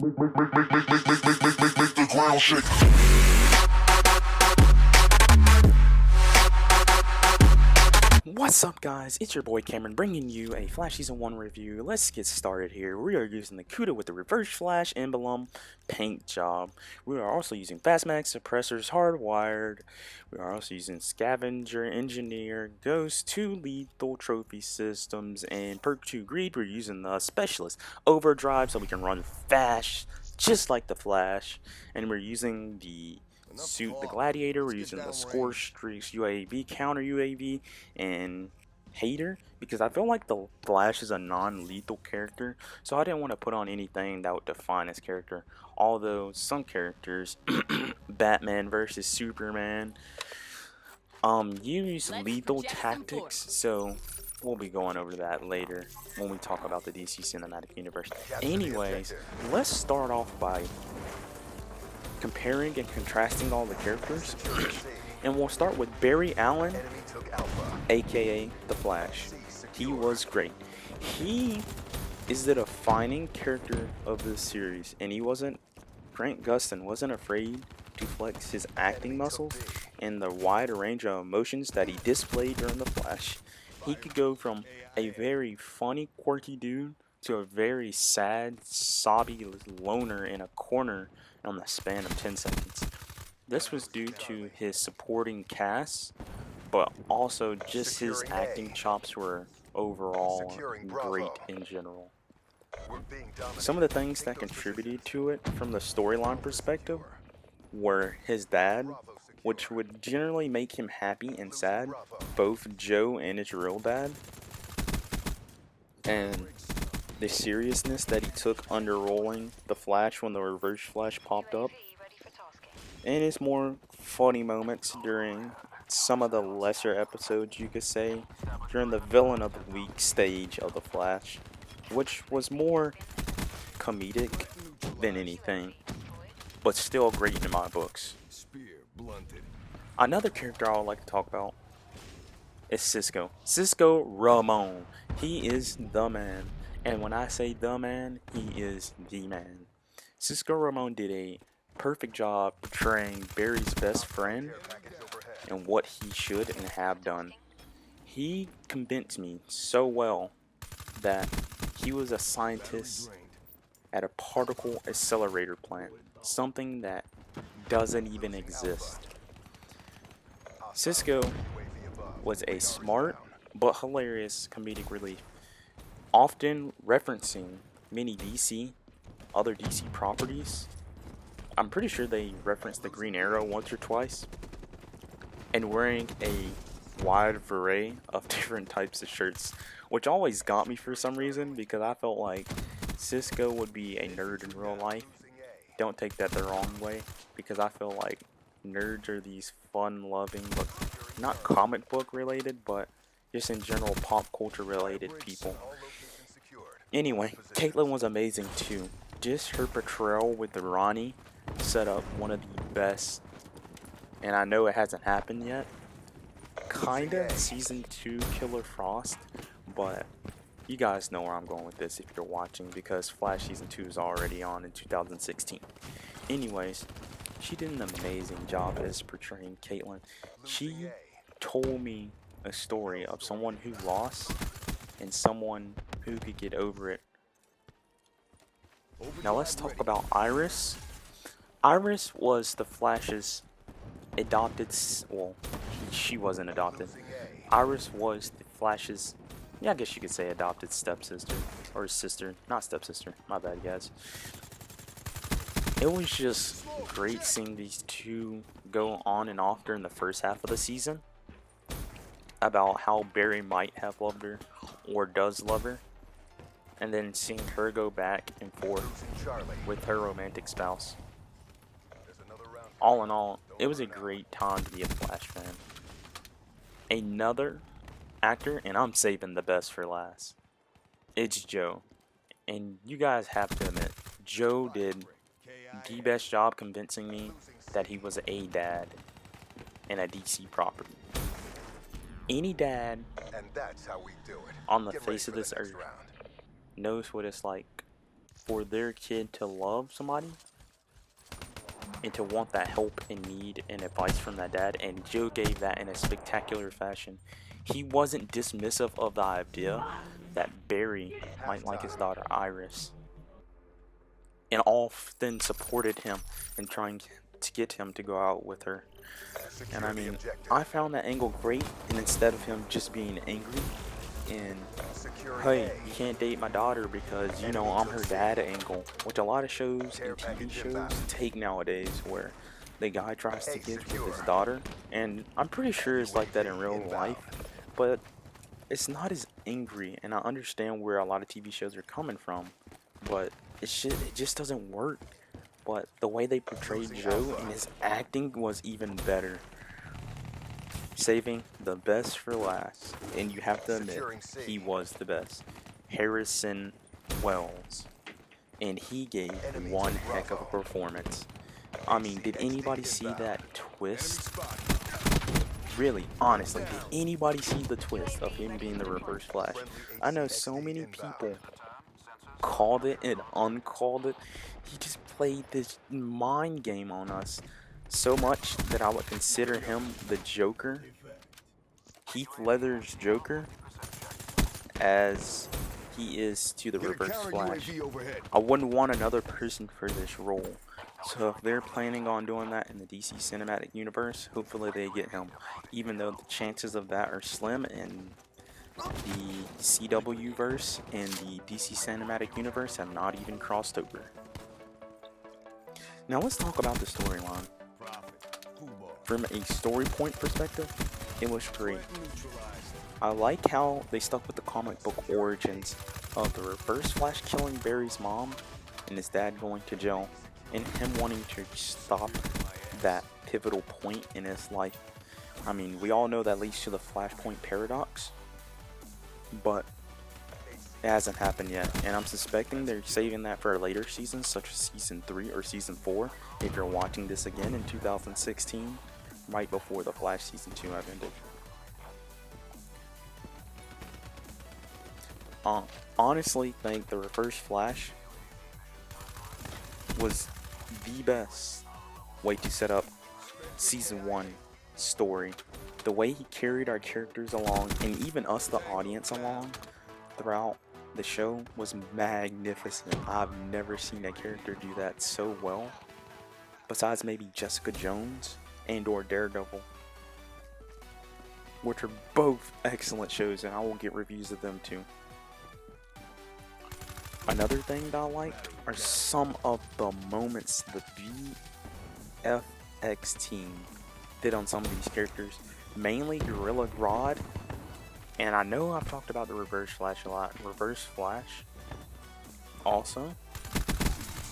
Make the ground shake. What's up, guys? It's your boy Cameron bringing you a Flash Season 1 review. Let's get started here. We are using the CUDA with the Reverse Flash Emblem paint job. We are also using Fastmax suppressors hardwired. We are also using Scavenger, Engineer, Ghost, 2 lethal trophy systems, and Perk 2 Greed. We're using the Specialist Overdrive so we can run fast just like the Flash. And we're using the suit the Gladiator. We're using the Score Streaks UAV, Counter UAV, and Hater, because I feel like the Flash is a non-lethal character, so I didn't want to put on anything that would define his character. Although some characters, Batman versus Superman, use lethal tactics, so we'll be going over that later when we talk about the DC Cinematic Universe. Anyways, let's start off by comparing and contrasting all the characters, and we'll start with Barry Allen, aka The Flash. He was great. He is the defining character of this series, and Grant Gustin wasn't afraid to flex his acting muscles and the wide range of emotions that he displayed during The Flash. He could go from a very funny, quirky dude to a very sad, sobby loner in a corner on the span of 10 seconds. This was due to his supporting cast, but also just his acting chops were overall great in general. Some of the things that contributed to it from the storyline perspective were his dad, which would generally make him happy and sad, both Joe and his real dad, and the seriousness that he took under rolling the Flash when the Reverse Flash popped up, and his more funny moments during some of the lesser episodes, you could say, during the Villain of the Week stage of the Flash, which was more comedic than anything, but still great in my books. Another character I would like to talk about is Cisco. Cisco Ramon. He is the man. And when I say the man, he is the man. Cisco Ramon did a perfect job portraying Barry's best friend and what he should and have done. He convinced me so well that he was a scientist at a particle accelerator plant, something that doesn't even exist. Cisco was a smart but hilarious comedic relief, often referencing many other DC properties. I'm pretty sure they referenced the Green Arrow once or twice, and wearing a wide array of different types of shirts, which always got me for some reason, because I felt like Cisco would be a nerd in real life. Don't take that the wrong way, because I feel like nerds are these fun-loving, but not comic book related, but just in general pop culture related people. Anyway, Caitlyn was amazing too. Just her portrayal with the Ronnie set up one of the best, and I know it hasn't happened yet, kinda Season 2 Killer Frost, but you guys know where I'm going with this if you're watching, because Flash Season 2 is already on in 2016. Anyways, she did an amazing job as portraying Caitlyn. She told me a story of someone who lost and someone who could get over it. Now let's talk about Iris. Iris was the Flash's adopted, well, she wasn't adopted. Iris was the Flash's, yeah, I guess you could say adopted stepsister, or sister, not stepsister, my bad guys. It was just great seeing these two go on and off during the first half of the season about how Barry might have loved her or does love her, and then seeing her go back and forth with her romantic spouse. All in all, it was a great time to be a Flash fan. Another actor, and I'm saving the best for last, it's Joe. And you guys have to admit, Joe did the best job convincing me that he was a dad in a DC property. Any dad on the face of this earth knows what it's like for their kid to love somebody and to want that help and need and advice from that dad, and Joe gave that in a spectacular fashion. He wasn't dismissive of the idea that Barry might like his daughter Iris, and often supported him in trying to get him to go out with her. And I mean, I found that angle great, and instead of him just being angry and, hey, you can't date my daughter because, you know, I'm her dad angle, which a lot of shows and TV shows take nowadays, where the guy tries to get with his daughter, and I'm pretty sure it's like that in real life, but it's not as angry, and I understand where a lot of TV shows are coming from, but it just doesn't work. But the way they portrayed Joe and his acting was even better. Saving the best for last, and you have to admit, he was the best. Harrison Wells. And he gave one heck of a performance. I mean, did anybody see that twist? Really, honestly, did anybody see the twist of him being the Reverse Flash? I know so many people called it and uncalled it. He just played this mind game on us so much that I would consider him the Joker, Heath Ledger's Joker, as he is to the Reverse Flash. I wouldn't want another person for this role. So if they're planning on doing that in the DC Cinematic Universe, hopefully they get him. Even though the chances of that are slim in the CW verse and the DC Cinematic Universe have not even crossed over. Now let's talk about the storyline. From a story point perspective, it was great. I like how they stuck with the comic book origins of the Reverse Flash killing Barry's mom and his dad going to jail, and him wanting to stop that pivotal point in his life. I mean, we all know that leads to the Flashpoint Paradox, but it hasn't happened yet, and I'm suspecting they're saving that for later seasons, such as Season 3 or Season 4, if you're watching this again in 2016, right before the Flash Season 2 have ended. Honestly think the Reverse Flash was the best way to set up Season 1 story. The way he carried our characters along, and even us, the audience, along throughout the show was magnificent. I've never seen a character do that so well, besides maybe Jessica Jones and or Daredevil, which are both excellent shows, and I will get reviews of them too. Another thing that I like are some of the moments the VFX team did on some of these characters, mainly Gorilla Grodd. And I know I've talked about the Reverse Flash a lot. Reverse Flash. Also,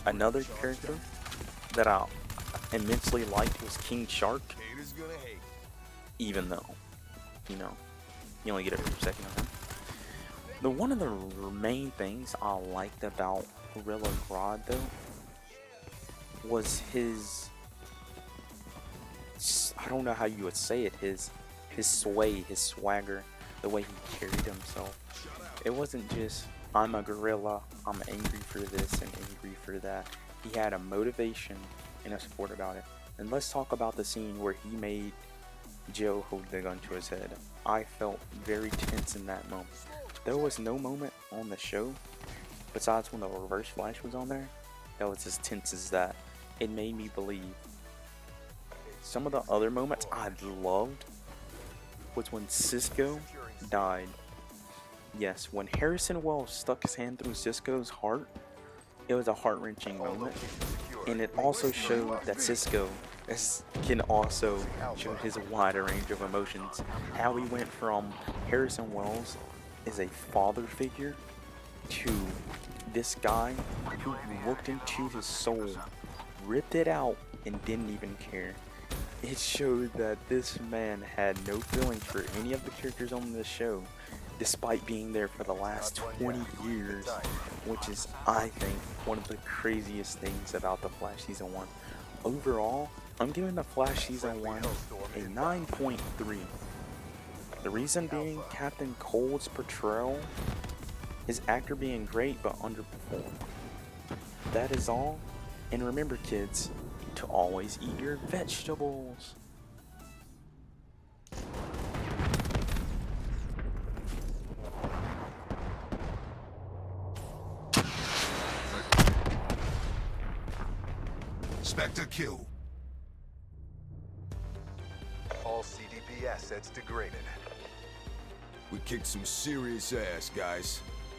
another character that I immensely liked was King Shark. Even though, you know, you only get a few seconds of him. One of the main things I liked about Gorilla Grodd, though, was his, I don't know how you would say it, his sway, his swagger, the way he carried himself. It wasn't just, I'm a gorilla, I'm angry for this and angry for that. He had a motivation and a support about it. And let's talk about the scene where he made Joe hold the gun to his head. I felt very tense in that moment. There was no moment on the show, besides when the Reverse Flash was on there, that was as tense as that. It made me believe. Some of the other moments I loved was when Cisco died. Yes, when Harrison Wells stuck his hand through Cisco's heart, it was a heart-wrenching moment. And it also showed that Cisco can also show his wider range of emotions. How he went from Harrison Wells as a father figure to this guy who looked into his soul, ripped it out, and didn't even care. It showed that this man had no feeling for any of the characters on the show, despite being there for the last 20 years, which is, I think, one of the craziest things about The Flash Season 1. Overall, I'm giving The Flash Season 1 a 9.3. The reason being Captain Cold's portrayal, his actor being great but underperformed. that is all. And remember, kids, to always eat your vegetables. Spectre kill. All CDP assets degraded. We kicked some serious ass, guys.